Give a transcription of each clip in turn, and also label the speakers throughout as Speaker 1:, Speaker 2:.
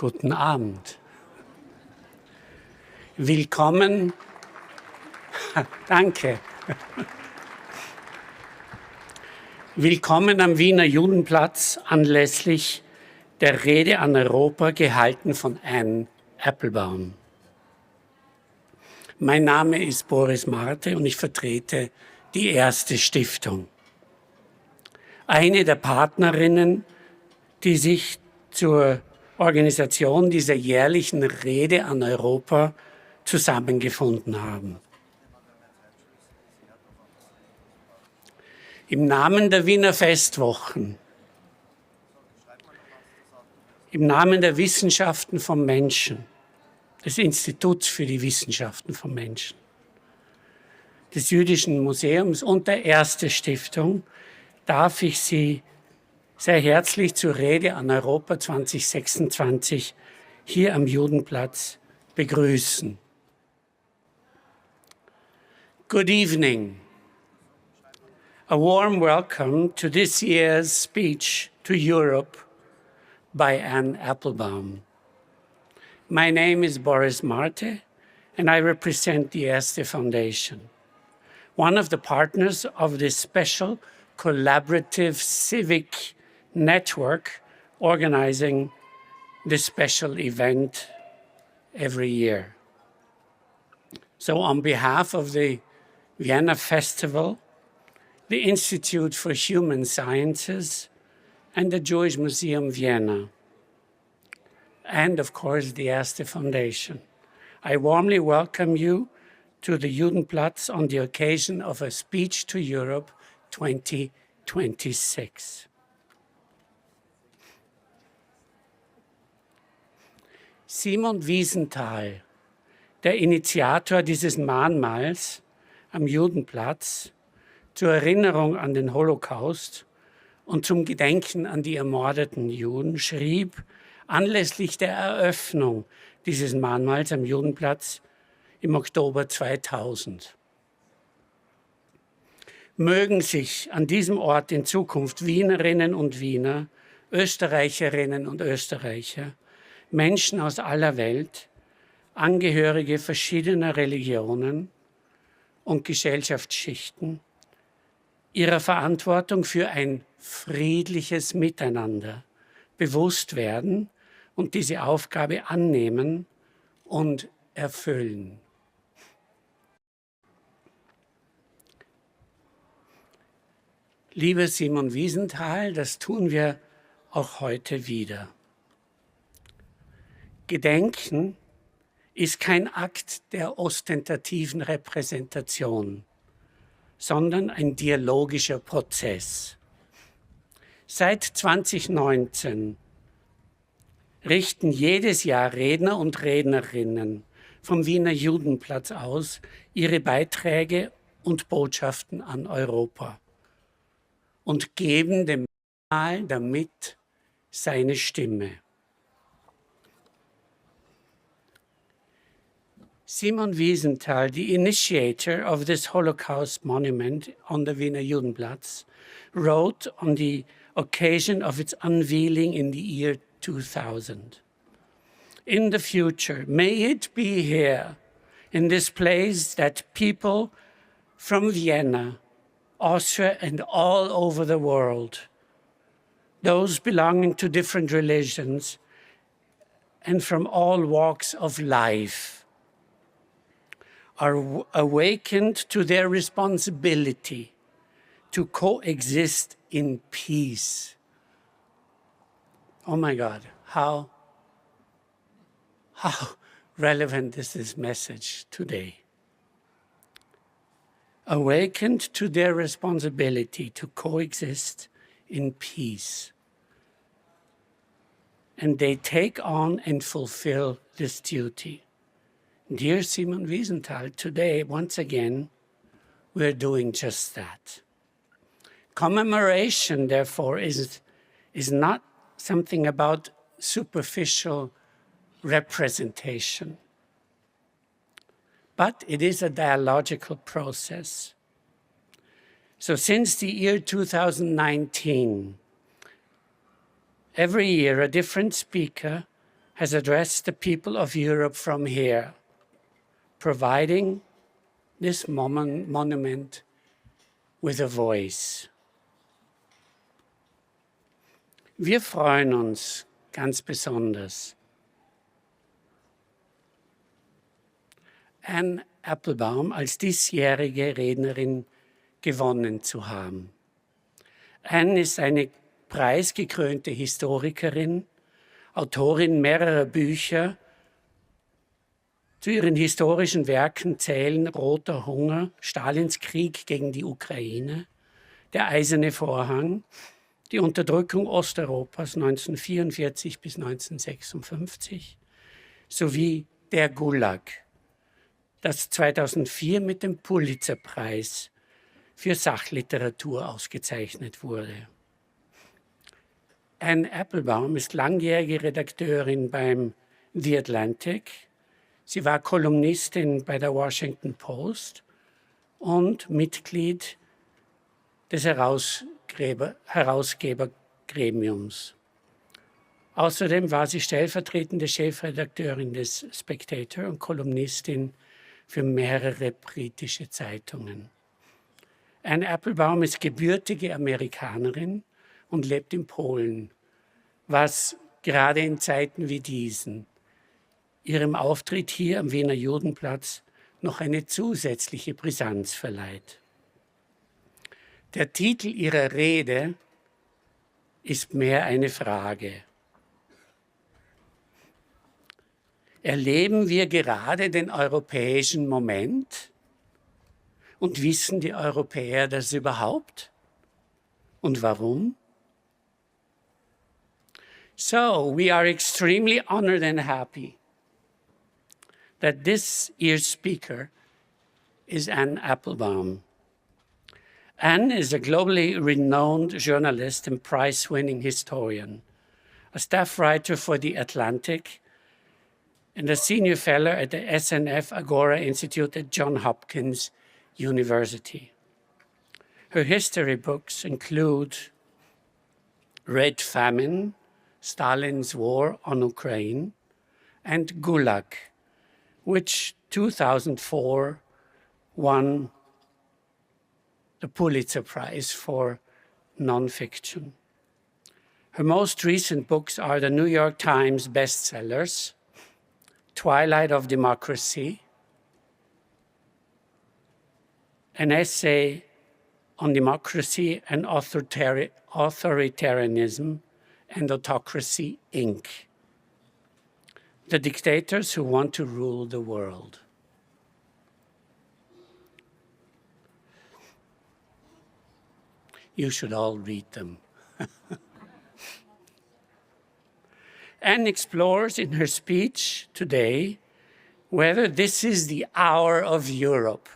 Speaker 1: Guten Abend. Willkommen, danke. Willkommen am Wiener Judenplatz anlässlich der Rede an Europa, gehalten von Anne Applebaum. Mein Name ist Boris Marte und ich vertrete die ERSTE Stiftung. Eine der Partnerinnen, die sich zur Organisation dieser jährlichen Rede an Europa zusammengefunden haben. Im Namen der Wiener Festwochen, im Namen der Wissenschaften vom Menschen, des Instituts für die Wissenschaften vom Menschen, des Jüdischen Museums und der ERSTE Stiftung darf ich Sie sehr herzlich zur Rede an Europa 2026 hier am Judenplatz begrüßen. Good evening. A warm welcome to this year's speech to Europe by Anne Applebaum. My name is Boris Marte, and I represent the ERSTE Foundation, one of the partners of this special collaborative civic network organizing this special event every year. So on behalf of the Vienna Festival, the Institute for Human Sciences, and the Jewish Museum Vienna, and of course the ERSTE Foundation, I warmly welcome you to the Judenplatz on the occasion of a Speech to Europe 2026. Simon Wiesenthal, der Initiator dieses Mahnmals am Judenplatz zur Erinnerung an den Holocaust und zum Gedenken an die ermordeten Juden, schrieb anlässlich der Eröffnung dieses Mahnmals am Judenplatz im Oktober 2000. Mögen sich an diesem Ort in Zukunft Wienerinnen und Wiener, Österreicherinnen und Österreicher, Menschen aus aller Welt, Angehörige verschiedener Religionen und Gesellschaftsschichten ihrer Verantwortung für ein friedliches Miteinander bewusst werden und diese Aufgabe annehmen und erfüllen. Lieber Simon Wiesenthal, das tun wir auch heute wieder. Gedenken ist kein Akt der ostentativen Repräsentation, sondern ein dialogischer Prozess. Seit 2019 richten jedes Jahr Redner und Rednerinnen vom Wiener Judenplatz aus ihre Beiträge und Botschaften an Europa und geben dem Mal damit seine Stimme. Simon Wiesenthal, the initiator of this Holocaust monument on the Wiener Judenplatz, wrote on the occasion of its unveiling in the year 2000. In the future, may it be here, in this place, that people from Vienna, Austria, and all over the world, those belonging to different religions and from all walks of life, are awakened to their responsibility to coexist in peace. Oh my God, how relevant is this message today? Awakened to their responsibility to coexist in peace. And they take on and fulfill this duty. Dear Simon Wiesenthal, today, once again, we're doing just that. Commemoration, therefore, is not something about superficial representation, but it is a dialogical process. So since the year 2019, every year a different speaker has addressed the people of Europe from here, providing this monument with a voice. Wir freuen uns ganz besonders, Anne Applebaum als diesjährige Rednerin gewonnen zu haben. Anne ist eine preisgekrönte Historikerin, Autorin mehrerer Bücher. Zu ihren historischen Werken zählen Roter Hunger, Stalins Krieg gegen die Ukraine, der Eiserne Vorhang, die Unterdrückung Osteuropas 1944 bis 1956 sowie der Gulag, das 2004 mit dem Pulitzerpreis für Sachliteratur ausgezeichnet wurde. Anne Applebaum ist langjährige Redakteurin beim The Atlantic. Sie war Kolumnistin bei der Washington Post und Mitglied des Herausgebergremiums. Außerdem war sie stellvertretende Chefredakteurin des Spectator und Kolumnistin für mehrere britische Zeitungen. Anne Applebaum ist gebürtige Amerikanerin und lebt in Polen, was gerade in Zeiten wie diesen ihrem Auftritt hier am Wiener Judenplatz noch eine zusätzliche Brisanz verleiht. Der Titel ihrer Rede ist mehr eine Frage. Erleben wir gerade den europäischen Moment? Und wissen die Europäer das überhaupt? Und warum? So, we are extremely honored and happy that this year's speaker is Anne Applebaum. Anne is a globally renowned journalist and prize-winning historian, a staff writer for The Atlantic, and a senior fellow at the SNF Agora Institute at Johns Hopkins University. Her history books include Red Famine, Stalin's War on Ukraine, and Gulag, which 2004 won the Pulitzer Prize for nonfiction. Her most recent books are the New York Times bestsellers, Twilight of Democracy, an essay on democracy and authoritarianism and autocracy, Inc. The Dictators Who Want to Rule the World. You should all read them. Anne explores in her speech today whether this is the hour of Europe.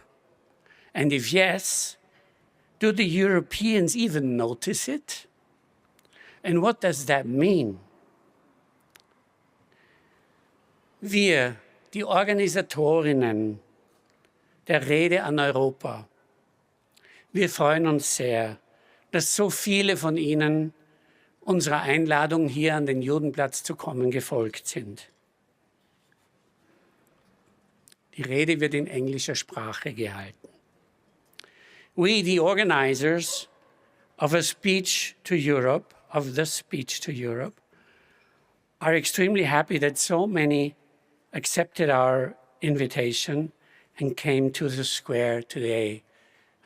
Speaker 1: And if yes, do the Europeans even notice it? And what does that mean? Wir, die Organisatorinnen der Rede an Europa, wir freuen uns sehr, dass so viele von Ihnen unserer Einladung, hier an den Judenplatz zu kommen, gefolgt sind. Die Rede wird in englischer Sprache gehalten. We, the organizers of the speech to Europe, are extremely happy that so many accepted our invitation and came to the square today.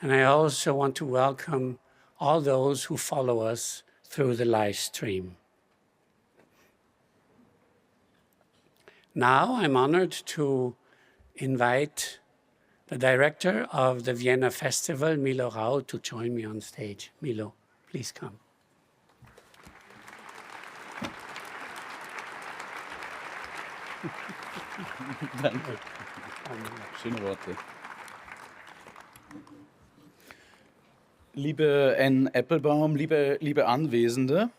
Speaker 1: And I also want to welcome all those who follow us through the live stream. Now I'm honored to invite the director of the Vienna Festival, Milo Rau, to join me on stage. Milo, please come.
Speaker 2: Danke. Schöne Worte. Liebe Anne Applebaum, liebe Anwesende,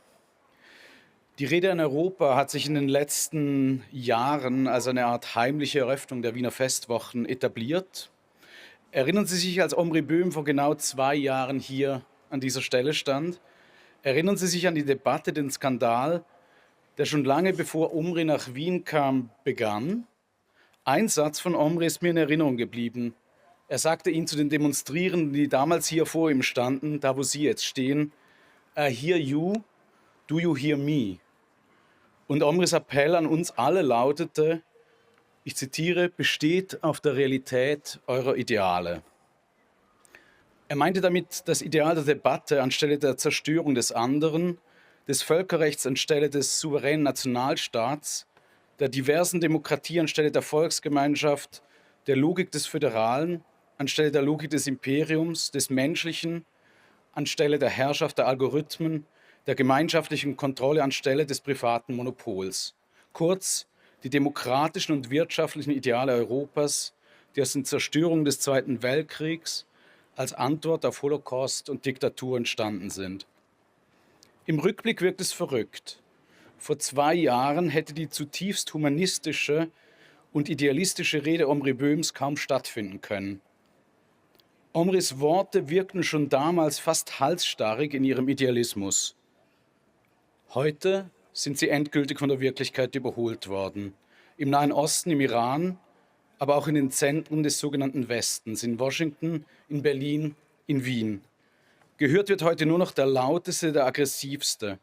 Speaker 2: die Rede an Europa hat sich in den letzten Jahren als eine Art heimliche Eröffnung der Wiener Festwochen etabliert. Erinnern Sie sich, als Omri Böhm vor genau 2 Jahren hier an dieser Stelle stand? Erinnern Sie sich an die Debatte, den Skandal der schon lange bevor Omri nach Wien kam, begann. Ein Satz von Omri ist mir in Erinnerung geblieben. Er sagte ihn zu den Demonstrierenden, die damals hier vor ihm standen, da wo sie jetzt stehen: I hear you, do you hear me? Und Omris Appell an uns alle lautete, ich zitiere, besteht auf der Realität eurer Ideale. Er meinte damit das Ideal der Debatte anstelle der Zerstörung des anderen, des Völkerrechts anstelle des souveränen Nationalstaats, der diversen Demokratie anstelle der Volksgemeinschaft, der Logik des Föderalen anstelle der Logik des Imperiums, des Menschlichen anstelle der Herrschaft der Algorithmen, der gemeinschaftlichen Kontrolle anstelle des privaten Monopols. Kurz, die demokratischen und wirtschaftlichen Ideale Europas, die aus den Zerstörungen des Zweiten Weltkriegs als Antwort auf Holocaust und Diktatur entstanden sind. Im Rückblick wirkt es verrückt. Vor 2 Jahren hätte die zutiefst humanistische und idealistische Rede Omri Böhms kaum stattfinden können. Omris Worte wirkten schon damals fast halsstarrig in ihrem Idealismus. Heute sind sie endgültig von der Wirklichkeit überholt worden. Im Nahen Osten, im Iran, aber auch in den Zentren des sogenannten Westens, in Washington, in Berlin, in Wien. Gehört wird heute nur noch der lauteste, der aggressivste.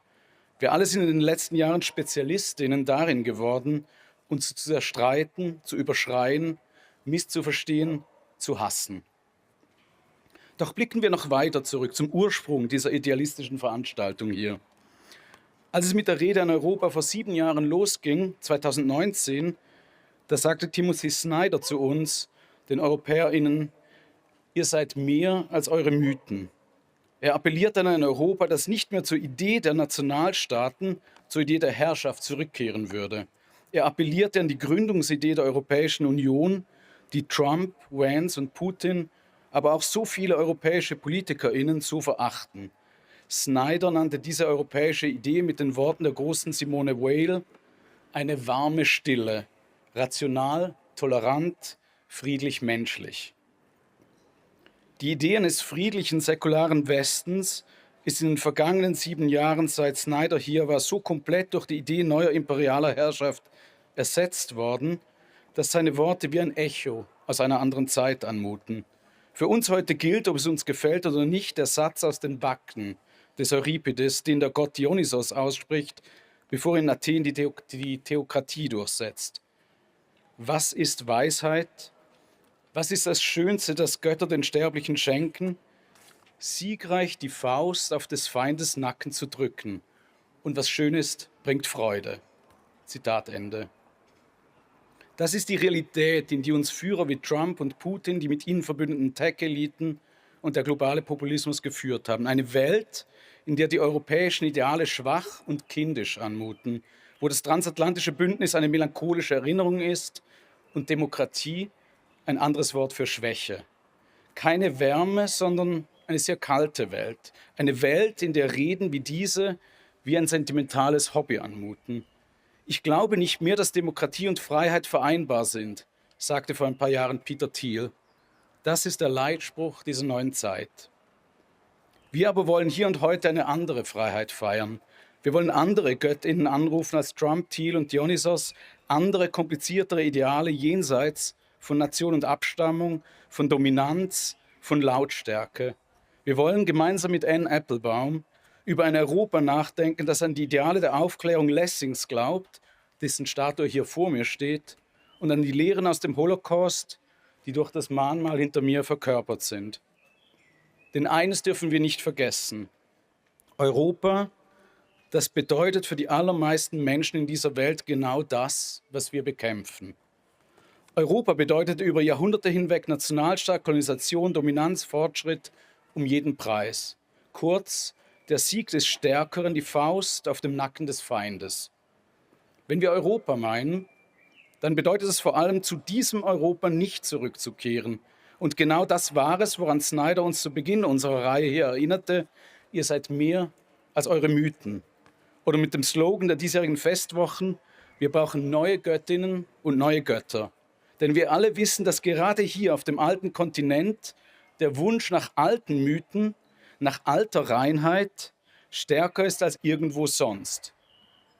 Speaker 2: Wir alle sind in den letzten Jahren Spezialistinnen darin geworden, uns zu zerstreiten, zu überschreien, misszuverstehen, zu hassen. Doch blicken wir noch weiter zurück zum Ursprung dieser idealistischen Veranstaltung hier. Als es mit der Rede an Europa vor 7 Jahren losging, 2019, da sagte Timothy Snyder zu uns, den EuropäerInnen, ihr seid mehr als eure Mythen. Er appelliert an ein Europa, das nicht mehr zur Idee der Nationalstaaten, zur Idee der Herrschaft zurückkehren würde. Er appellierte an die Gründungsidee der Europäischen Union, die Trump, Vance und Putin, aber auch so viele europäische PolitikerInnen so verachten. Snyder nannte diese europäische Idee mit den Worten der großen Simone Weil eine warme Stille, rational, tolerant, friedlich, menschlich. Die Idee eines friedlichen, säkularen Westens ist in den vergangenen 7 Jahren, seit Snyder hier war, so komplett durch die Idee neuer imperialer Herrschaft ersetzt worden, dass seine Worte wie ein Echo aus einer anderen Zeit anmuten. Für uns heute gilt, ob es uns gefällt oder nicht, der Satz aus den Bakten des Euripides, den der Gott Dionysos ausspricht, bevor in Athen die Theokratie durchsetzt. Was ist Weisheit? Was ist das Schönste, das Götter den Sterblichen schenken? Siegreich die Faust auf des Feindes Nacken zu drücken. Und was schön ist, bringt Freude. Zitat Ende. Das ist die Realität, in die uns Führer wie Trump und Putin, die mit ihnen verbündeten Tech-Eliten und der globale Populismus geführt haben. Eine Welt, in der die europäischen Ideale schwach und kindisch anmuten, wo das transatlantische Bündnis eine melancholische Erinnerung ist und Demokratie ein anderes Wort für Schwäche. Keine Wärme, sondern eine sehr kalte Welt. Eine Welt, in der Reden wie diese wie ein sentimentales Hobby anmuten. Ich glaube nicht mehr, dass Demokratie und Freiheit vereinbar sind, sagte vor ein paar Jahren Peter Thiel. Das ist der Leitspruch dieser neuen Zeit. Wir aber wollen hier und heute eine andere Freiheit feiern. Wir wollen andere Göttinnen anrufen als Trump, Thiel und Dionysos, andere, kompliziertere Ideale jenseits von Nation und Abstammung, von Dominanz, von Lautstärke. Wir wollen gemeinsam mit Anne Applebaum über ein Europa nachdenken, das an die Ideale der Aufklärung Lessings glaubt, dessen Statue hier vor mir steht, und an die Lehren aus dem Holocaust, die durch das Mahnmal hinter mir verkörpert sind. Denn eines dürfen wir nicht vergessen. Europa, das bedeutet für die allermeisten Menschen in dieser Welt genau das, was wir bekämpfen. Europa bedeutete über Jahrhunderte hinweg Nationalstaat, Kolonisation, Dominanz, Fortschritt um jeden Preis. Kurz, der Sieg des Stärkeren, die Faust auf dem Nacken des Feindes. Wenn wir Europa meinen, dann bedeutet es vor allem, zu diesem Europa nicht zurückzukehren. Und genau das war es, woran Snyder uns zu Beginn unserer Reihe hier erinnerte: Ihr seid mehr als eure Mythen. Oder mit dem Slogan der diesjährigen Festwochen: Wir brauchen neue Göttinnen und neue Götter. Denn wir alle wissen, dass gerade hier auf dem alten Kontinent der Wunsch nach alten Mythen, nach alter Reinheit stärker ist als irgendwo sonst.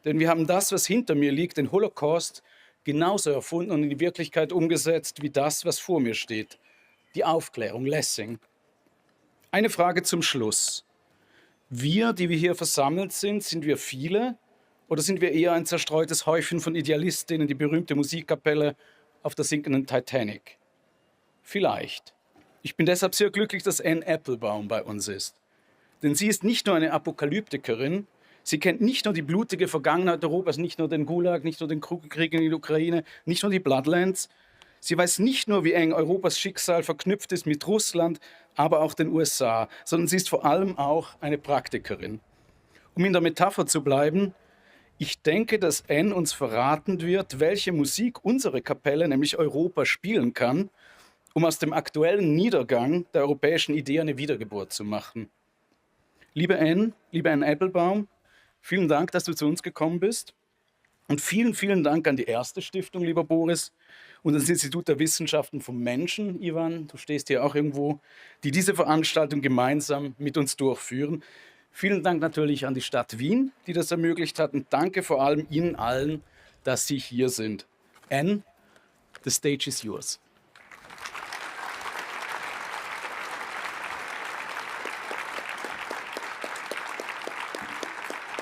Speaker 2: Denn wir haben das, was hinter mir liegt, den Holocaust, genauso erfunden und in die Wirklichkeit umgesetzt wie das, was vor mir steht. Die Aufklärung, Lessing. Eine Frage zum Schluss. Wir, die wir hier versammelt sind wir viele oder sind wir eher ein zerstreutes Häufchen von Idealistinnen, die berühmte Musikkapelle auf der sinkenden Titanic? Vielleicht. Ich bin deshalb sehr glücklich, dass Anne Applebaum bei uns ist. Denn sie ist nicht nur eine Apokalyptikerin, sie kennt nicht nur die blutige Vergangenheit Europas, nicht nur den Gulag, nicht nur den Krieg in der Ukraine, nicht nur die Bloodlands. Sie weiß nicht nur, wie eng Europas Schicksal verknüpft ist mit Russland, aber auch den USA, sondern sie ist vor allem auch eine Praktikerin. Um in der Metapher zu bleiben, ich denke, dass Anne uns verraten wird, welche Musik unsere Kapelle, nämlich Europa, spielen kann, um aus dem aktuellen Niedergang der europäischen Idee eine Wiedergeburt zu machen. Liebe Anne Applebaum, vielen Dank, dass du zu uns gekommen bist. Und vielen, vielen Dank an die ERSTE Stiftung, lieber Boris, und das Institut der Wissenschaften vom Menschen, Ivan, du stehst hier auch irgendwo, die diese Veranstaltung gemeinsam mit uns durchführen. Vielen Dank natürlich an die Stadt Wien, die das ermöglicht hat, und danke vor allem Ihnen allen, dass Sie hier sind. Anne, the stage is yours.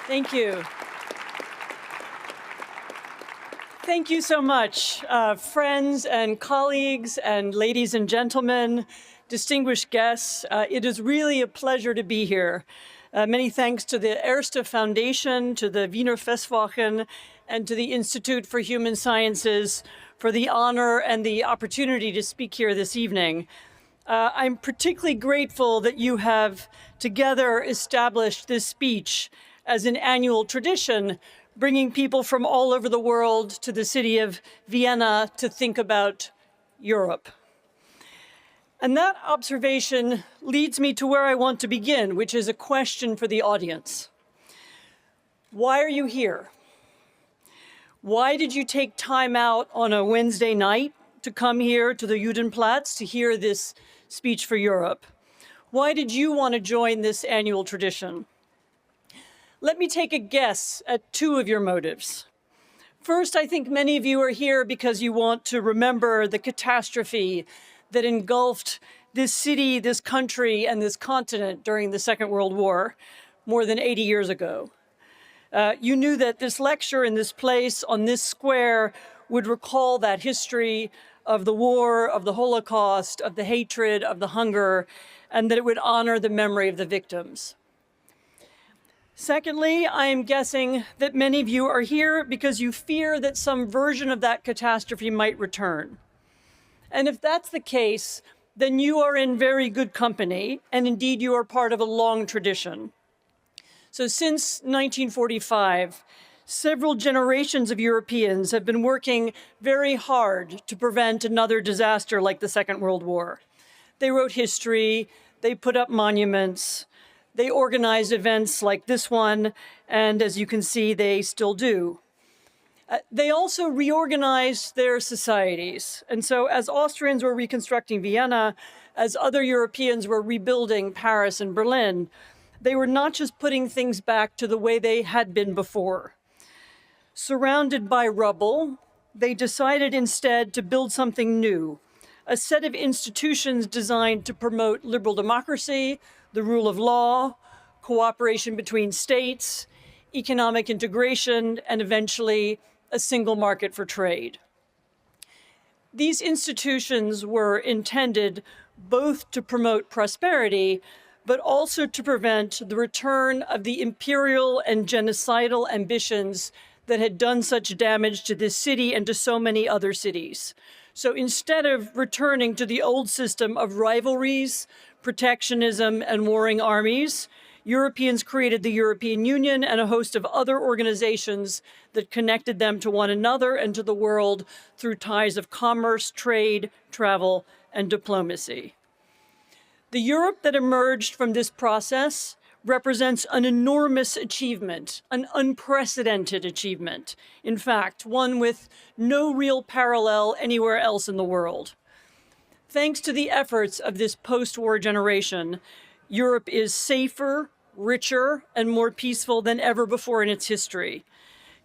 Speaker 3: Thank you. Thank you so much, friends and colleagues and ladies and gentlemen, distinguished guests. It is really a pleasure to be here. Many thanks to the ERSTE Foundation, to the Wiener Festwochen, and to the Institute for Human Sciences for the honor and the opportunity to speak here this evening. I'm particularly grateful that you have together established this speech as an annual tradition, bringing people from all over the world to the city of Vienna to think about Europe. And that observation leads me to where I want to begin, which is a question for the audience. Why are you here? Why did you take time out on a Wednesday night to come here to the Judenplatz to hear this speech for Europe? Why did you want to join this annual tradition? Let me take a guess at two of your motives. First, I think many of you are here because you want to remember the catastrophe that engulfed this city, this country, and this continent during the Second World War more than 80 years ago. You knew that this lecture in this place, on this square, would recall that history of the war, of the Holocaust, of the hatred, of the hunger, and that it would honor the memory of the victims. Secondly, I am guessing that many of you are here because you fear that some version of that catastrophe might return. And if that's the case, then you are in very good company, and indeed you are part of a long tradition. So since 1945, several generations of Europeans have been working very hard to prevent another disaster like the Second World War. They wrote history, they put up monuments, they organized events like this one, and as you can see, they still do. They also reorganized their societies. And so as Austrians were reconstructing Vienna, as other Europeans were rebuilding Paris and Berlin, they were not just putting things back to the way they had been before. Surrounded by rubble, they decided instead to build something new, a set of institutions designed to promote liberal democracy, the rule of law, cooperation between states, economic integration, and eventually a single market for trade. These institutions were intended both to promote prosperity, but also to prevent the return of the imperial and genocidal ambitions that had done such damage to this city and to so many other cities. So instead of returning to the old system of rivalries, protectionism, and warring armies, Europeans created the European Union and a host of other organizations that connected them to one another and to the world through ties of commerce, trade, travel, and diplomacy. The Europe that emerged from this process represents an enormous achievement, an unprecedented achievement. In fact, one with no real parallel anywhere else in the world. Thanks to the efforts of this post-war generation, Europe is safer, richer, and more peaceful than ever before in its history.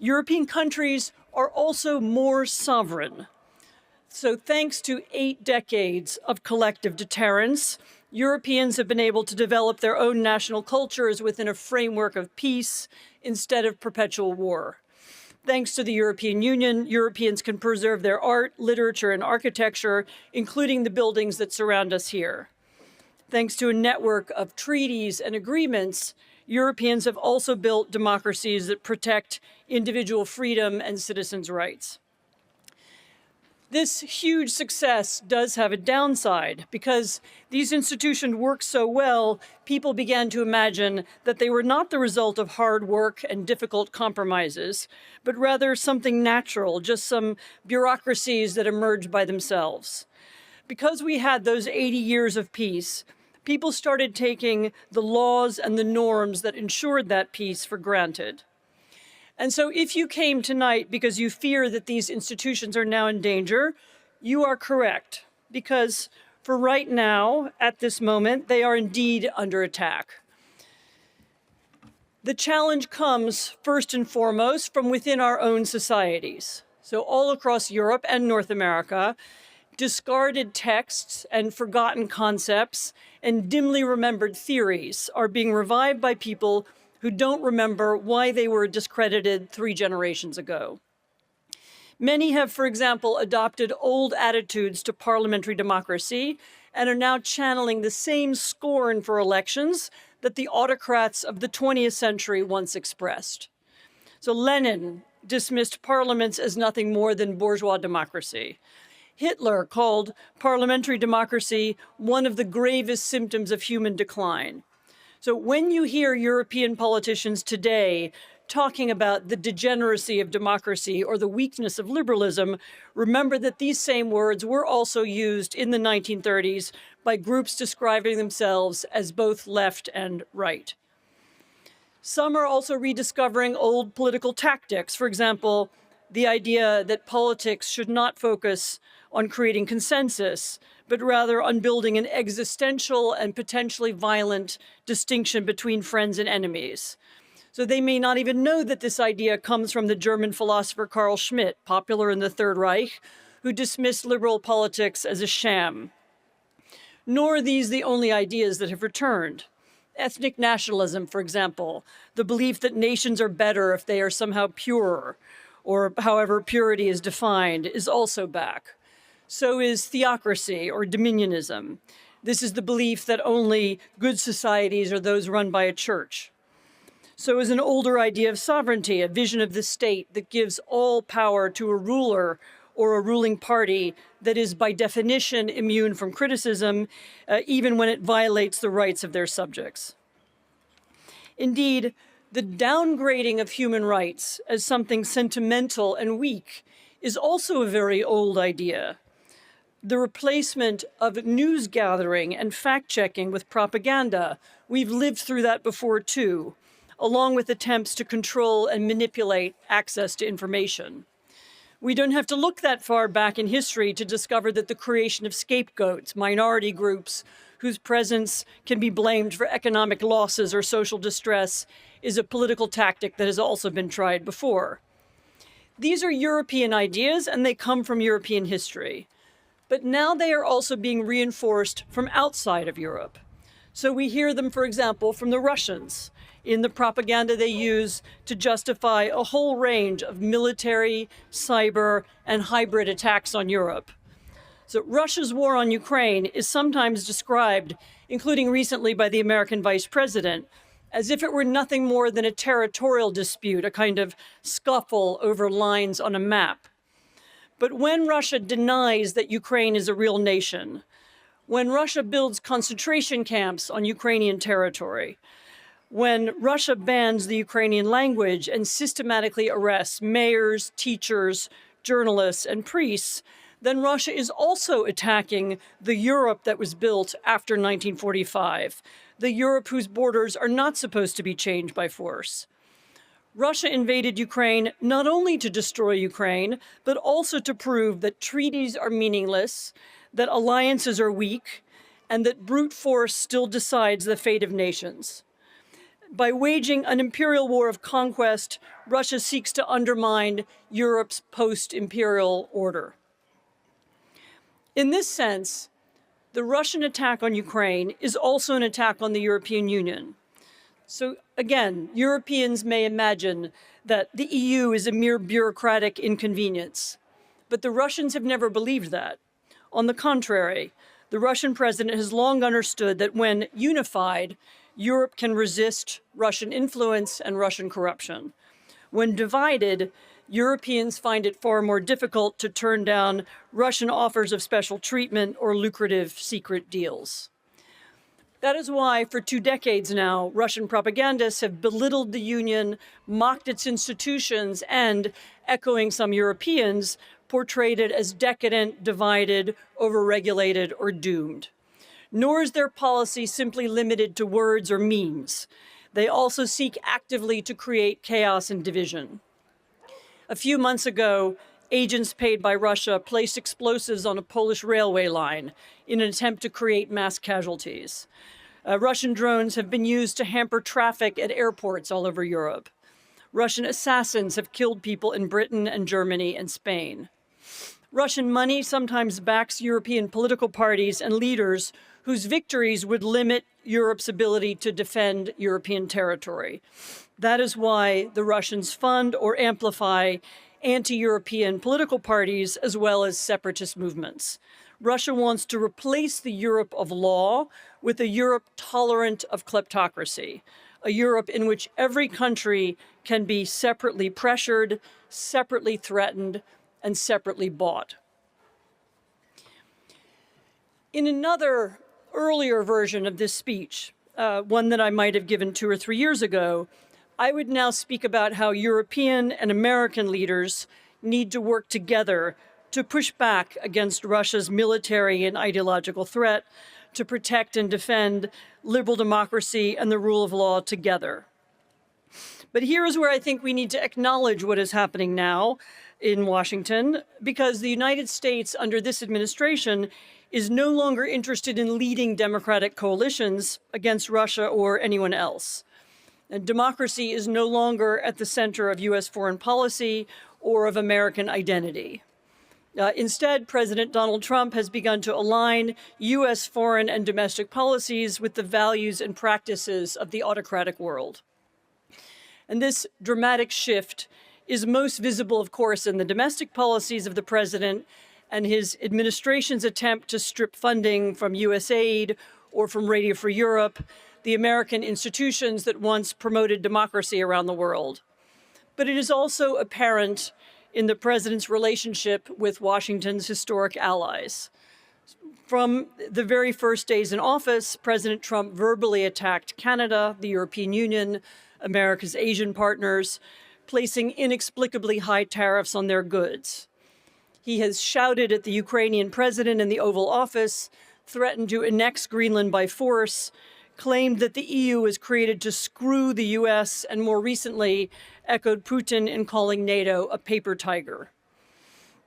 Speaker 3: European countries are also more sovereign. So thanks to 8 decades of collective deterrence, Europeans have been able to develop their own national cultures within a framework of peace instead of perpetual war. Thanks to the European Union, Europeans can preserve their art, literature, and architecture, including the buildings that surround us here. Thanks to a network of treaties and agreements, Europeans have also built democracies that protect individual freedom and citizens' rights. This huge success does have a downside. Because these institutions work so well, people began to imagine that they were not the result of hard work and difficult compromises, but rather something natural, just some bureaucracies that emerged by themselves. Because we had those 80 years of peace, people started taking the laws and the norms that ensured that peace for granted. And so if you came tonight because you fear that these institutions are now in danger, you are correct, because for right now, at this moment, they are indeed under attack. The challenge comes first and foremost from within our own societies. So all across Europe and North America, discarded texts and forgotten concepts and dimly remembered theories are being revived by people who don't remember why they were discredited 3 generations ago. Many have, for example, adopted old attitudes to parliamentary democracy and are now channeling the same scorn for elections that the autocrats of the 20th century once expressed. So Lenin dismissed parliaments as nothing more than bourgeois democracy. Hitler called parliamentary democracy one of the gravest symptoms of human decline. So when you hear European politicians today talking about the degeneracy of democracy or the weakness of liberalism, remember that these same words were also used in the 1930s by groups describing themselves as both left and right. Some are also rediscovering old political tactics. For example, the idea that politics should not focus on creating consensus, but rather on building an existential and potentially violent distinction between friends and enemies. So they may not even know that this idea comes from the German philosopher Carl Schmitt, popular in the Third Reich, who dismissed liberal politics as a sham. Nor are these the only ideas that have returned. Ethnic nationalism, for example, the belief that nations are better if they are somehow purer, or however purity is defined, is also back. So is theocracy or dominionism. This is the belief that only good societies are those run by a church. So is an older idea of sovereignty, a vision of the state that gives all power to a ruler or a ruling party that is by definition immune from criticism, even when it violates the rights of their subjects. Indeed, the downgrading of human rights as something sentimental and weak is also a very old idea. The replacement of news gathering and fact-checking with propaganda, we've lived through that before too, along with attempts to control and manipulate access to information. We don't have to look that far back in history to discover that the creation of scapegoats, minority groups whose presence can be blamed for economic losses or social distress, is a political tactic that has also been tried before. These are European ideas and they come from European history. But now they are also being reinforced from outside of Europe. So we hear them, for example, from the Russians in the propaganda they use to justify a whole range of military, cyber, and hybrid attacks on Europe. So Russia's war on Ukraine is sometimes described, including recently by the American vice president, as if it were nothing more than a territorial dispute, a kind of scuffle over lines on a map. But when Russia denies that Ukraine is a real nation, when Russia builds concentration camps on Ukrainian territory, when Russia bans the Ukrainian language and systematically arrests mayors, teachers, journalists, and priests, then Russia is also attacking the Europe that was built after 1945, the Europe whose borders are not supposed to be changed by force. Russia invaded Ukraine not only to destroy Ukraine, but also to prove that treaties are meaningless, that alliances are weak, and that brute force still decides the fate of nations. By waging an imperial war of conquest, Russia seeks to undermine Europe's post-imperial order. In this sense, the Russian attack on Ukraine is also an attack on the European Union. So again, Europeans may imagine that the EU is a mere bureaucratic inconvenience, but the Russians have never believed that. On the contrary, the Russian president has long understood that when unified, Europe can resist Russian influence and Russian corruption. When divided, Europeans find it far more difficult to turn down Russian offers of special treatment or lucrative secret deals. That is why, for 2 decades now, Russian propagandists have belittled the Union, mocked its institutions, and, echoing some Europeans, portrayed it as decadent, divided, overregulated, or doomed. Nor is their policy simply limited to words or memes. They also seek actively to create chaos and division. A few months ago, agents paid by Russia placed explosives on a Polish railway line in an attempt to create mass casualties. Russian drones have been used to hamper traffic at airports all over Europe. Russian assassins have killed people in Britain and Germany and Spain. Russian money sometimes backs European political parties and leaders whose victories would limit Europe's ability to defend European territory. That is why the Russians fund or amplify anti-European political parties as well as separatist movements. Russia wants to replace the Europe of law with a Europe tolerant of kleptocracy, a Europe in which every country can be separately pressured, separately threatened, and separately bought. In another earlier version of this speech, one that I might have given 2 or 3 years ago, I would now speak about how European and American leaders need to work together to push back against Russia's military and ideological threat, to protect and defend liberal democracy and the rule of law together. But here is where I think we need to acknowledge what is happening now in Washington, because the United States under this administration is no longer interested in leading democratic coalitions against Russia or anyone else. And democracy is no longer at the center of US foreign policy or of American identity. Instead, President Donald Trump has begun to align US foreign and domestic policies with the values and practices of the autocratic world. And this dramatic shift is most visible, of course, in the domestic policies of the president and his administration's attempt to strip funding from USAID or from Radio Free Europe, the American institutions that once promoted democracy around the world. But it is also apparent in the president's relationship with Washington's historic allies. From the very first days in office, President Trump verbally attacked Canada, the European Union, America's Asian partners, placing inexplicably high tariffs on their goods. He has shouted at the Ukrainian president in the Oval Office, threatened to annex Greenland by force, claimed that the EU was created to screw the US, and more recently echoed Putin in calling NATO a paper tiger.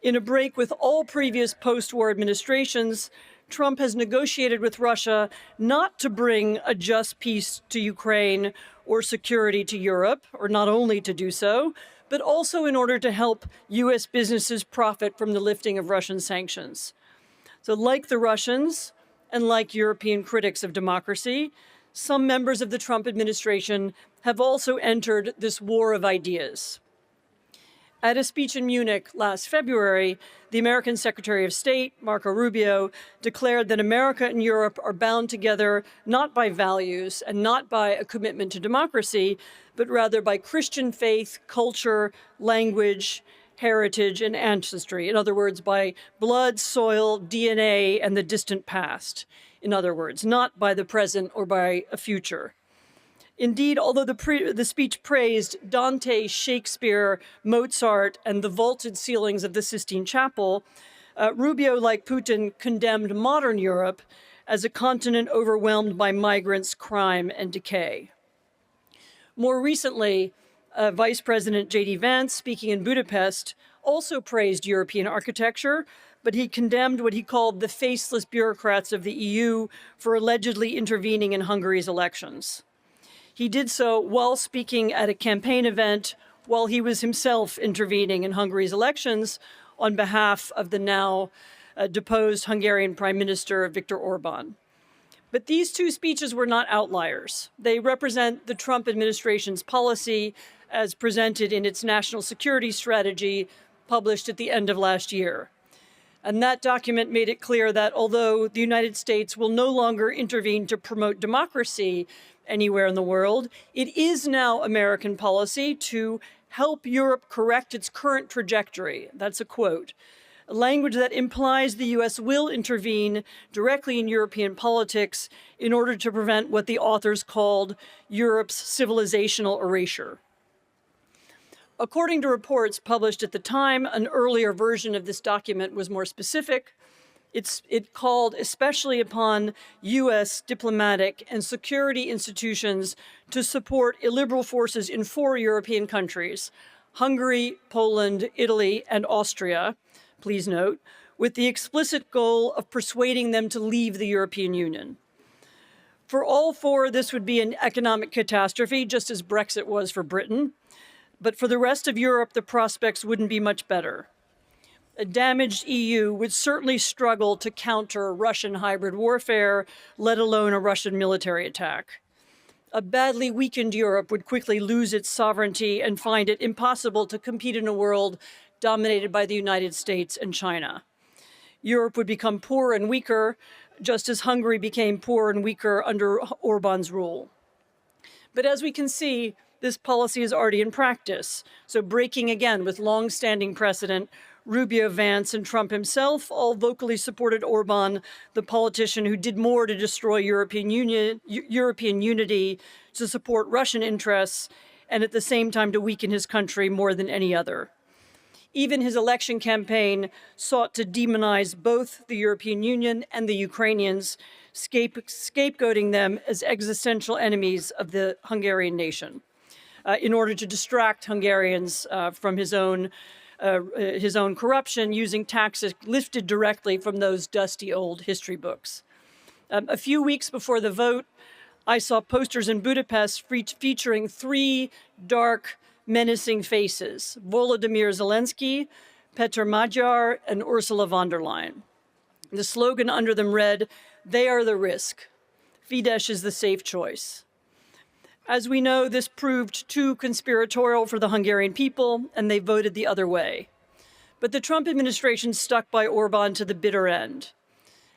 Speaker 3: In a break with all previous post-war administrations, Trump has negotiated with Russia not to bring a just peace to Ukraine or security to Europe, or not only to do so, but also in order to help US businesses profit from the lifting of Russian sanctions. So like the Russians, and like European critics of democracy, some members of the Trump administration have also entered this war of ideas. At a speech in Munich last February, the American Secretary of State, Marco Rubio, declared that America and Europe are bound together not by values and not by a commitment to democracy, but rather by Christian faith, culture, language, heritage, and ancestry. In other words, by blood, soil, DNA, and the distant past. In other words, not by the present or by a future. Indeed, although the speech praised Dante, Shakespeare, Mozart, and the vaulted ceilings of the Sistine Chapel, Rubio, like Putin, condemned modern Europe as a continent overwhelmed by migrants, crime, and decay. More recently, Vice President J.D. Vance, speaking in Budapest, also praised European architecture, but he condemned what he called the faceless bureaucrats of the EU for allegedly intervening in Hungary's elections. He did so while speaking at a campaign event while he was himself intervening in Hungary's elections on behalf of the now deposed Hungarian Prime Minister Viktor Orban. But these two speeches were not outliers. They represent the Trump administration's policy as presented in its national security strategy published at the end of last year. And that document made it clear that although the United States will no longer intervene to promote democracy anywhere in the world, it is now American policy to help Europe correct its current trajectory. That's a quote. A language that implies the U.S. will intervene directly in European politics in order to prevent what the authors called Europe's civilizational erasure. According to reports published at the time, an earlier version of this document was more specific. It called especially upon U.S. diplomatic and security institutions to support illiberal forces in 4 European countries, Hungary, Poland, Italy, and Austria, please note, with the explicit goal of persuading them to leave the European Union. For all 4, this would be an economic catastrophe, just as Brexit was for Britain. But for the rest of Europe, the prospects wouldn't be much better. A damaged EU would certainly struggle to counter Russian hybrid warfare, let alone a Russian military attack. A badly weakened Europe would quickly lose its sovereignty and find it impossible to compete in a world dominated by the United States and China. Europe would become poorer and weaker, just as Hungary became poorer and weaker under Orban's rule. But as we can see, this policy is already in practice, so breaking again with long-standing precedent, Rubio, Vance, and Trump himself all vocally supported Orban, the politician who did more to destroy European unity, to support Russian interests, and at the same time to weaken his country more than any other. Even his election campaign sought to demonize both the European Union and the Ukrainians, scapegoating them as existential enemies of the Hungarian nation, in order to distract Hungarians from his own corruption, using tactics lifted directly from those dusty old history books. A few weeks before the vote, I saw posters in Budapest featuring 3 dark, menacing faces: Volodymyr Zelensky, Petr Magyar, and Ursula von der Leyen. The slogan under them read, "They are the risk. Fidesz is the safe choice." As we know, this proved too conspiratorial for the Hungarian people, and they voted the other way. But the Trump administration stuck by Orban to the bitter end.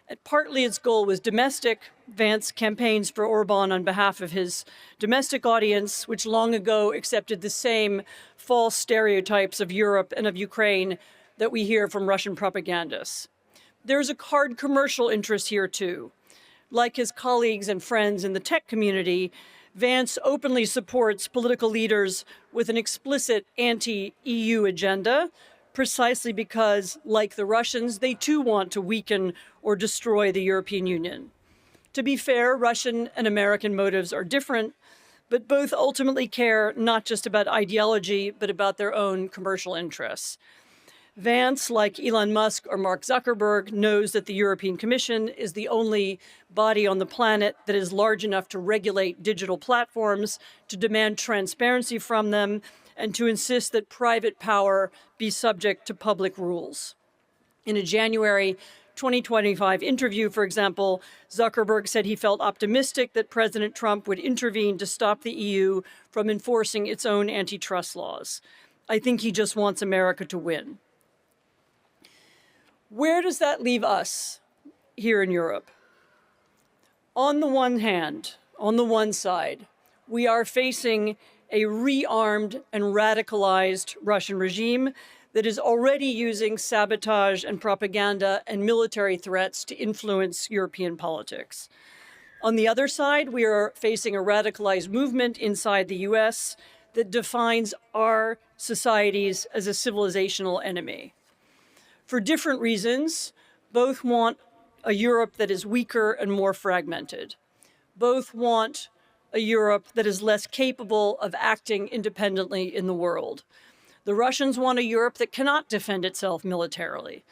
Speaker 3: And partly its goal was domestic. Vance campaigns for Orban on behalf of his domestic audience, which long ago accepted the same false stereotypes of Europe and of Ukraine that we hear from Russian propagandists. There's a hard commercial interest here, too. Like his colleagues and friends in the tech community, Vance openly supports political leaders with an explicit anti-EU agenda, precisely because, like the Russians, they too want to weaken or destroy the European Union. To be fair, Russian and American motives are different, but both ultimately care not just about ideology, but about their own commercial interests. Vance, like Elon Musk or Mark Zuckerberg, knows that the European Commission is the only body on the planet that is large enough to regulate digital platforms, to demand transparency from them, and to insist that private power be subject to public rules. In a January 2025 interview, for example, Zuckerberg said he felt optimistic that President Trump would intervene to stop the EU from enforcing its own antitrust laws. I think he just wants America to win. Where does that leave us here in Europe? On the one hand, on the one side, we are facing a rearmed and radicalized Russian regime that is already using sabotage and propaganda and military threats to influence European politics. On the other side, we are facing a radicalized movement inside the US that defines our societies as a civilizational enemy. For different reasons, both want a Europe that is weaker and more fragmented. Both want a Europe that is less capable of acting independently in the world. The Russians want a Europe that cannot defend itself militarily.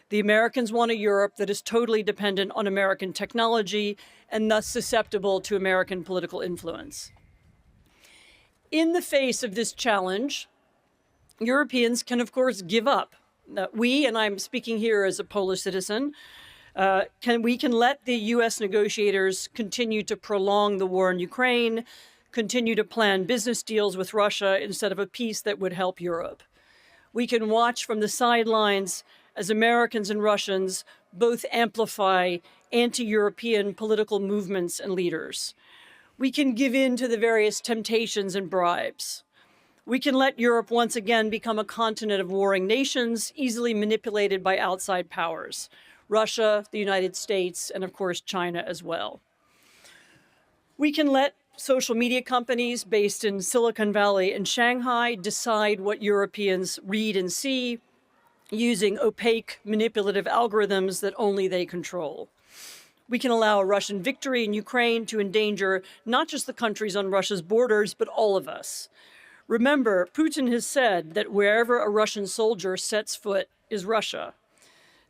Speaker 3: The Americans want a Europe that is totally dependent on American technology and thus susceptible to American political influence. In the face of this challenge, Europeans can, of course, give up. We, and I'm speaking here as a Polish citizen, we can let the US negotiators continue to prolong the war in Ukraine, continue to plan business deals with Russia instead of a peace that would help Europe. We can watch from the sidelines as Americans and Russians both amplify anti-European political movements and leaders. We can give in to the various temptations and bribes. We can let Europe once again become a continent of warring nations, easily manipulated by outside powers, Russia, the United States, and of course, China as well. We can let social media companies based in Silicon Valley and Shanghai decide what Europeans read and see using opaque, manipulative algorithms that only they control. We can allow a Russian victory in Ukraine to endanger not just the countries on Russia's borders, but all of us. Remember, Putin has said that wherever a Russian soldier sets foot is Russia.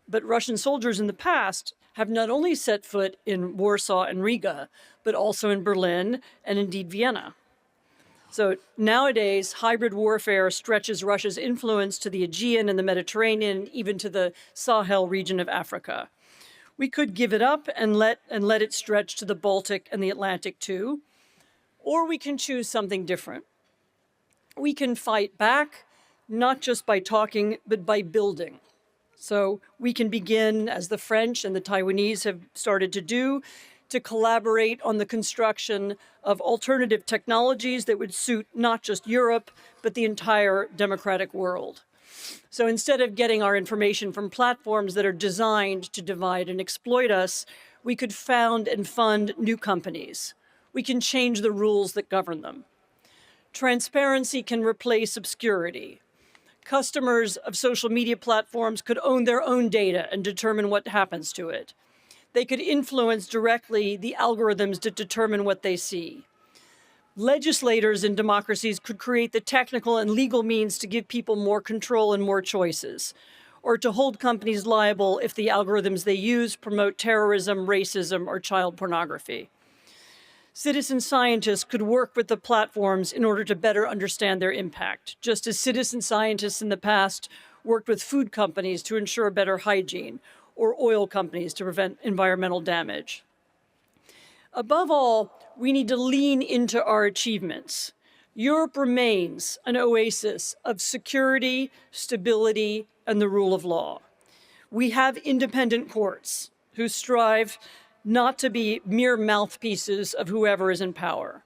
Speaker 3: But Russian soldiers in the past have not only set foot in Warsaw and Riga, but also in Berlin and indeed Vienna. So nowadays, hybrid warfare stretches Russia's influence to the Aegean and the Mediterranean, even to the Sahel region of Africa. We could give it up and let it stretch to the Baltic and the Atlantic too, or we can choose something different. We can fight back, not just by talking, but by building. So we can begin, as the French and the Taiwanese have started to do, to collaborate on the construction of alternative technologies that would suit not just Europe, but the entire democratic world. So instead of getting our information from platforms that are designed to divide and exploit us, we could found and fund new companies. We can change the rules that govern them. Transparency can replace obscurity. Customers of social media platforms could own their own data and determine what happens to it. They could influence directly the algorithms to determine what they see. Legislators in democracies could create the technical and legal means to give people more control and more choices, or to hold companies liable if the algorithms they use promote terrorism, racism, or child pornography. Citizen scientists could work with the platforms in order to better understand their impact, just as citizen scientists in the past worked with food companies to ensure better hygiene, or oil companies to prevent environmental damage. Above all, we need to lean into our achievements. Europe remains an oasis of security, stability, and the rule of law. We have independent courts who strive not to be mere mouthpieces of whoever is in power.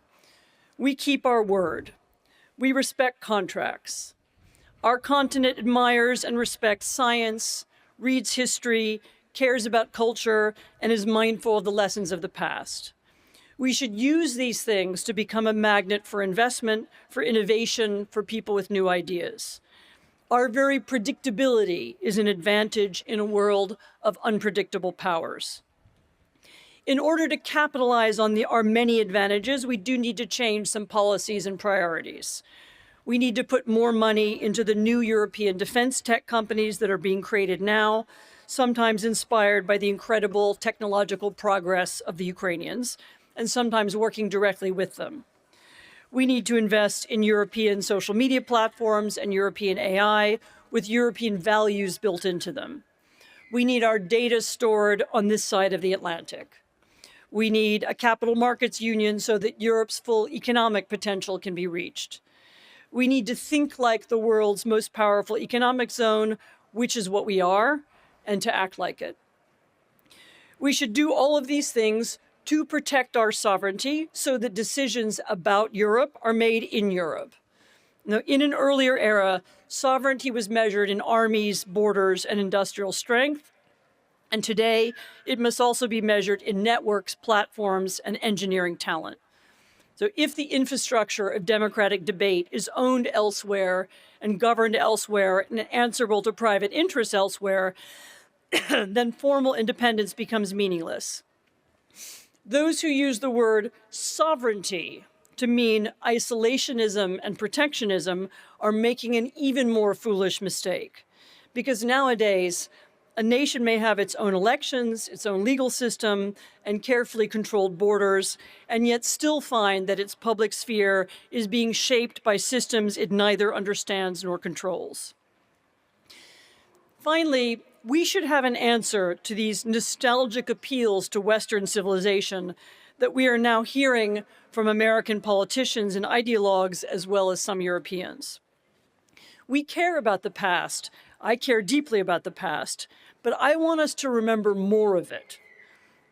Speaker 3: We keep our word. We respect contracts. Our continent admires and respects science, reads history, cares about culture, and is mindful of the lessons of the past. We should use these things to become a magnet for investment, for innovation, for people with new ideas. Our very predictability is an advantage in a world of unpredictable powers. In order to capitalize on our many advantages, we do need to change some policies and priorities. We need to put more money into the new European defense tech companies that are being created now, sometimes inspired by the incredible technological progress of the Ukrainians, and sometimes working directly with them. We need to invest in European social media platforms and European AI with European values built into them. We need our data stored on this side of the Atlantic. We need a capital markets union so that Europe's full economic potential can be reached. We need to think like the world's most powerful economic zone, which is what we are, and to act like it. We should do all of these things to protect our sovereignty so that decisions about Europe are made in Europe. Now, in an earlier era, sovereignty was measured in armies, borders, and industrial strength. And today, it must also be measured in networks, platforms, and engineering talent. So if the infrastructure of democratic debate is owned elsewhere and governed elsewhere and answerable to private interests elsewhere, then formal independence becomes meaningless. Those who use the word sovereignty to mean isolationism and protectionism are making an even more foolish mistake. Because nowadays, A nation may have its own elections, its own legal system, and carefully controlled borders, and yet still find that its public sphere is being shaped by systems it neither understands nor controls. Finally, we should have an answer to these nostalgic appeals to Western civilization that we are now hearing from American politicians and ideologues as well as some Europeans. We care about the past. I care deeply about the past, but I want us to remember more of it.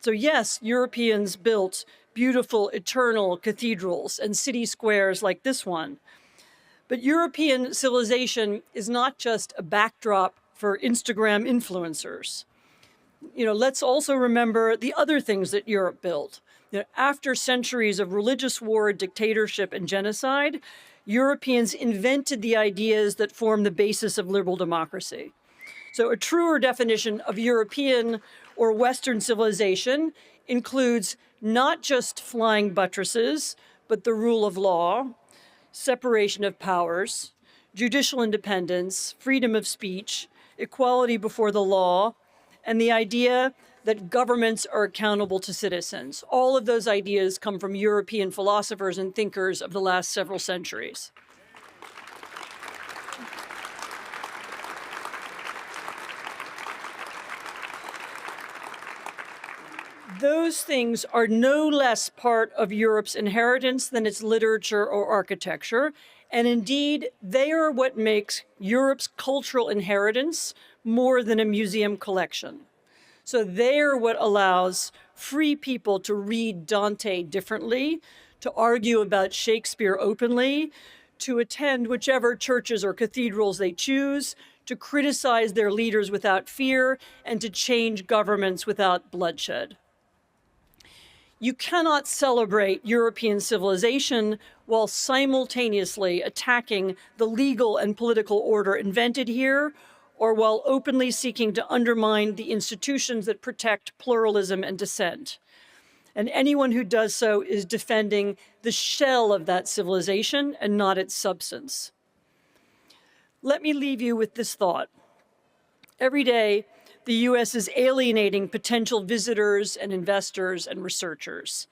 Speaker 3: So yes, Europeans built beautiful, eternal cathedrals and city squares like this one. But European civilization is not just a backdrop for Instagram influencers. Let's also remember the other things that Europe built. After centuries of religious war, dictatorship, and genocide, Europeans invented the ideas that form the basis of liberal democracy. So a truer definition of European or Western civilization includes not just flying buttresses, but the rule of law, separation of powers, judicial independence, freedom of speech, equality before the law, and the idea that governments are accountable to citizens. All of those ideas come from European philosophers and thinkers of the last several centuries. Those things are no less part of Europe's inheritance than its literature or architecture, and indeed, they are what makes Europe's cultural inheritance more than a museum collection. So they're what allows free people to read Dante differently, to argue about Shakespeare openly, to attend whichever churches or cathedrals they choose, to criticize their leaders without fear, and to change governments without bloodshed. You cannot celebrate European civilization while simultaneously attacking the legal and political order invented here, or while openly seeking to undermine the institutions that protect pluralism and dissent. And anyone who does so is defending the shell of that civilization and not its substance. Let me leave you with this thought. Every day, the US is alienating potential visitors and investors and researchers.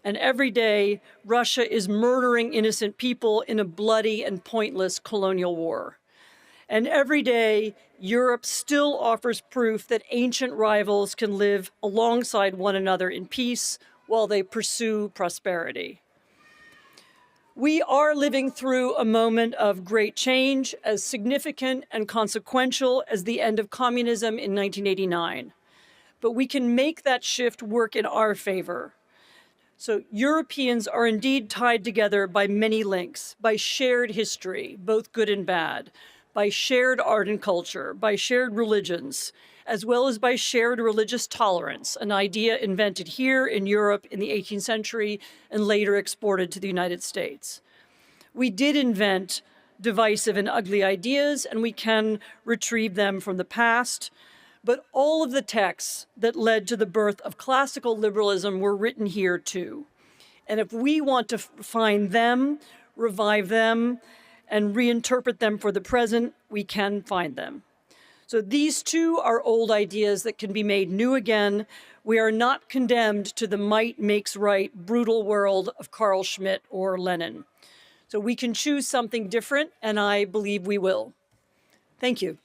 Speaker 3: And every day, Russia is murdering innocent people in a bloody and pointless colonial war. And every day, Europe still offers proof that ancient rivals can live alongside one another in peace while they pursue prosperity. We are living through a moment of great change, as significant and consequential as the end of communism in 1989. But we can make that shift work in our favor. So Europeans are indeed tied together by many links, by shared history, both good and bad, by shared art and culture, by shared religions, as well as by shared religious tolerance, an idea invented here in Europe in the 18th century and later exported to the United States. We did invent divisive and ugly ideas, and we can retrieve them from the past, but all of the texts that led to the birth of classical liberalism were written here too. And if we want to find them, revive them, and reinterpret them for the present, we can find them. So these too are old ideas that can be made new again. We are not condemned to the might makes right brutal world of Carl Schmitt or Lenin. So we can choose something different, and I believe we will. Thank you.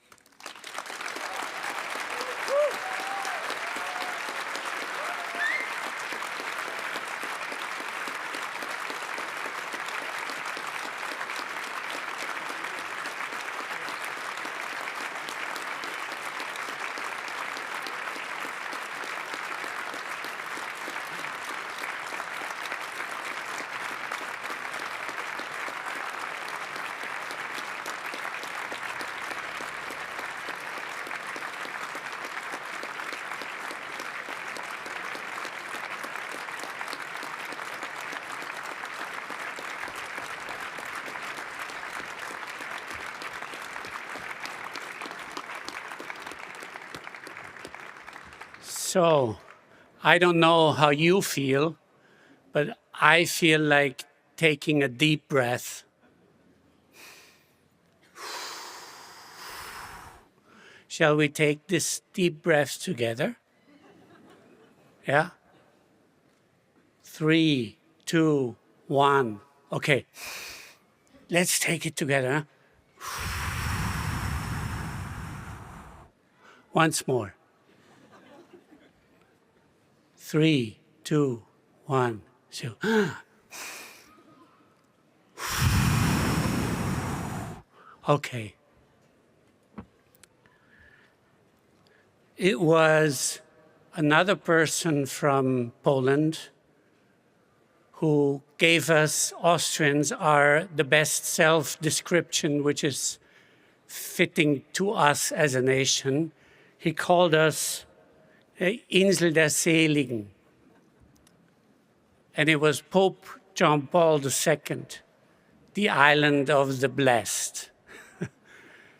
Speaker 1: So, I don't know how you feel, but I feel like taking a deep breath. Shall we take this deep breath together? Yeah? 3, 2, 1. Okay. Let's take it together. Once more. 3, 2, 1. So, okay. It was another person from Poland who gave us Austrians the best self-description, which is fitting to us as a nation. He called us Insel der Seligen. And it was Pope John Paul II, the island of the blessed.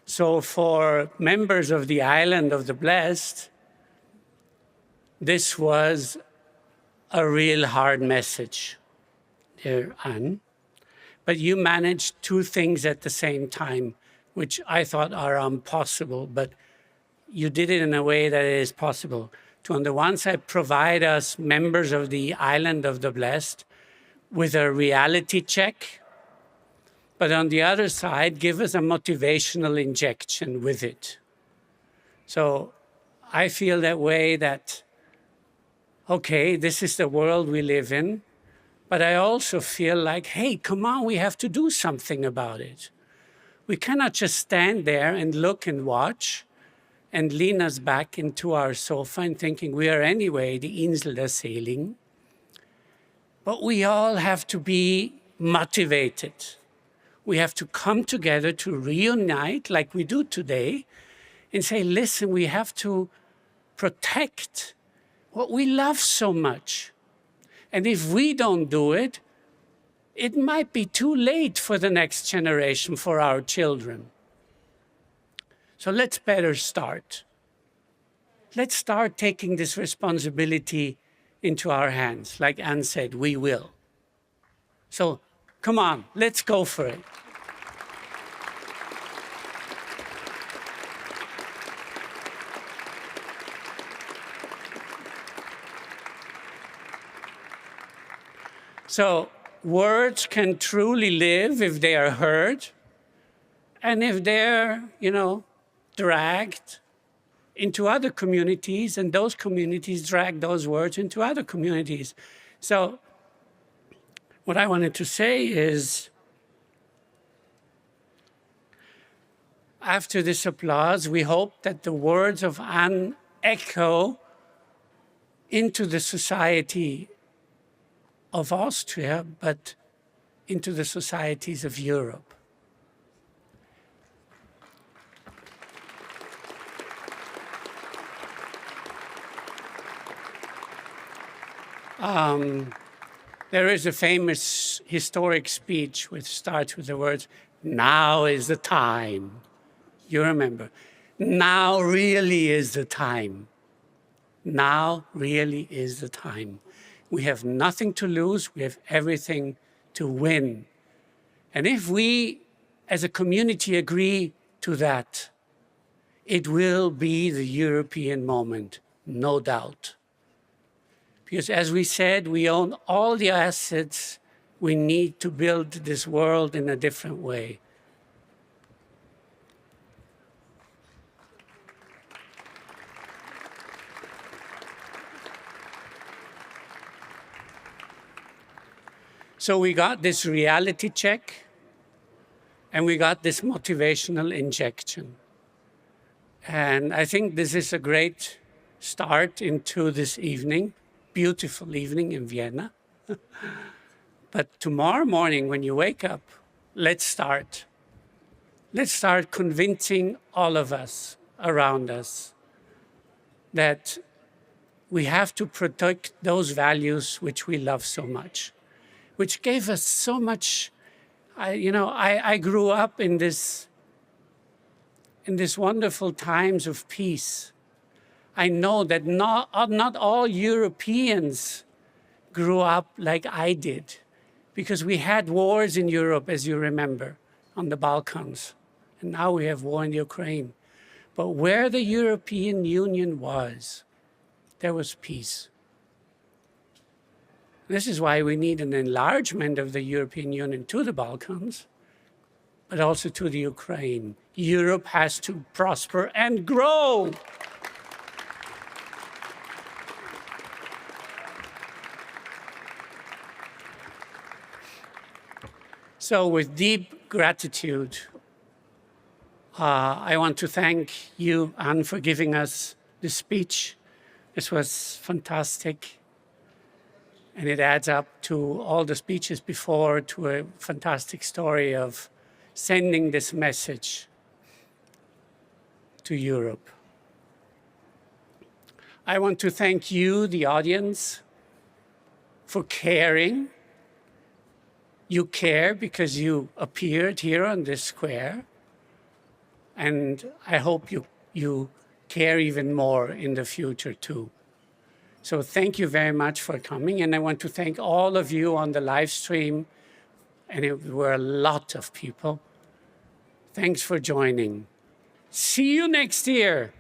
Speaker 1: So for members of the island of the blessed, this was a real hard message, dear Anne. But you managed two things at the same time, which I thought are impossible, but you did it in a way that it is possible. To, on the one side, provide us, members of the island of the blessed, with a reality check, but on the other side, give us a motivational injection with it. So I feel that way that, okay, this is the world we live in, but I also feel like, hey, come on, we have to do something about it. We cannot just stand there and look and watch and lean us back into our sofa and thinking we are anyway the Insel der Seligen. But we all have to be motivated. We have to come together to reunite like we do today and say, listen, we have to protect what we love so much. And if we don't do it, it might be too late for the next generation, for our children. So let's better start. Let's start taking this responsibility into our hands. Like Anne said, we will. So come on, let's go for it. So words can truly live if they are heard and if they're, dragged into other communities, and those communities drag those words into other communities. So what I wanted to say is, after this applause, we hope that the words of Anne echo into the society of Austria, but into the societies of Europe. There is a famous historic speech which starts with the words, "Now is the time." You remember, now really is the time. Now really is the time. We have nothing to lose, we have everything to win. And if we as a community agree to that, it will be the European moment, no doubt. Because as we said, we own all the assets we need to build this world in a different way. So we got this reality check, and we got this motivational injection. And I think this is a great start into this evening, beautiful evening in Vienna. But tomorrow morning when you wake up, let's start. Let's start convincing all of us around us that we have to protect those values which we love so much, which gave us so much. I grew up in this wonderful times of peace. I know that not all Europeans grew up like I did, because we had wars in Europe, as you remember, on the Balkans, and now we have war in Ukraine. But where the European Union was, there was peace. This is why we need an enlargement of the European Union to the Balkans, but also to the Ukraine. Europe has to prosper and grow. So with deep gratitude, I want to thank you, Anne, for giving us the speech. This was fantastic. And it adds up to all the speeches before, to a fantastic story of sending this message to Europe. I want to thank you, the audience, for caring. You care because you appeared here on this square. And I hope you care even more in the future too. So thank you very much for coming. And I want to thank all of you on the live stream. And it were a lot of people. Thanks for joining. See you next year.